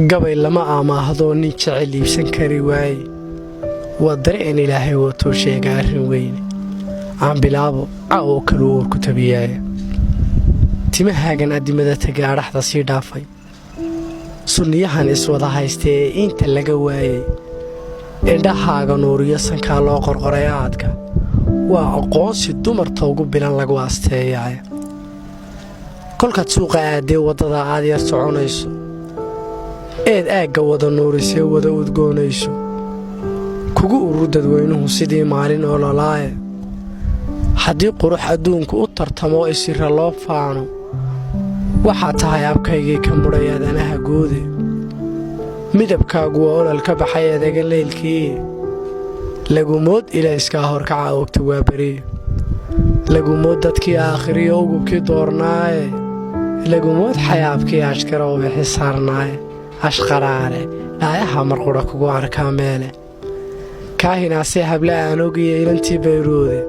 gabay lama amaahdo nin jecel iibsan kari waaye waa dareen ilaahay wato sheega arrin weyn aan bilaabo oo kale oo ku tabiyay timahaagan adimada tagaaraxda si dhaafay sunniyahan iswada haystee inta laga waayay indhahaaga nuuriyo sanka loo qorqoray aadka waa aqoonsi dumarta ugu bilan lagu asteeyay kolka suuqa aadee wadada aad yar soconayso eed aaga wada nuurisay wada udgoonayso kugu urudad weynuhu sidii maalin oo lolaaye haddii qurux adduunku u tartamo isira loo faano waxaa tahay abkaygii ka mudhay aadanaha guude midabkaagu waa olol ka baxay adeega leylkii lagumood ilayskaa horkaca ogta waa beri lagumood dadkii aakhiriyo ugubkii doornaaye lagumood xayaabkii ashkara oo bixi saarnaaye ashqaraare dhaayaha marqudha kugu arkaa meele kaahinaasee habla aan ogiya ilantii bayroode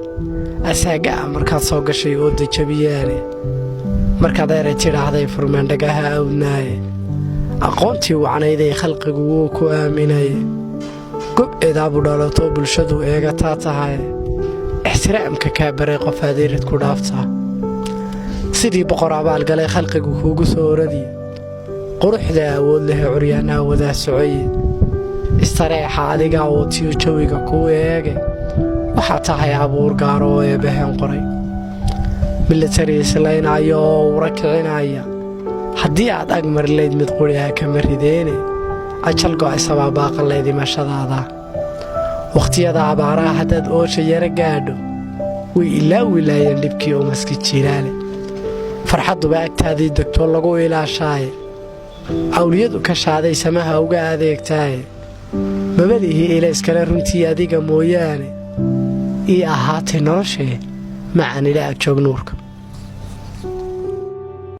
asaagaa markaad soo gashay oo dajabiyaane markaad eray tidhaahday furmeendhagaha awdnaaye aqoontii wacnayday khalqigu wuu ku aaminaye gob eedaabu dhalatoo bulshadu eegataa tahay ixtiraamka kaa baray qof adeerad ku dhaaftaa sidii boqor abaalgalay khalqigu kuugu soo oradiye quruxda awood lehe curyaanaha wadaa socoye istareexa adigaa wootiyo jawiga kuu eege waxaa tahay abuur gaaro oo eebbaheen qoray milatari islaynaya oo ura kicinaya haddii aad ag marilayd mid quriha kama rideene ajal go'aysabaa baaqanlayd imashadaada wakhtiyada abaaraha haddaad oosha yara gaadho way ilaa wilaayeen dhibkii oo maski jilaale farxadduba agtaadii degtoo lagu ilaashaaye awliyadu ka shaaday samaha uga adeegtaaye mabalihii ilayskale runtii adiga mooyaane ii ahaatay noloshee macaan ila ag joog nuurka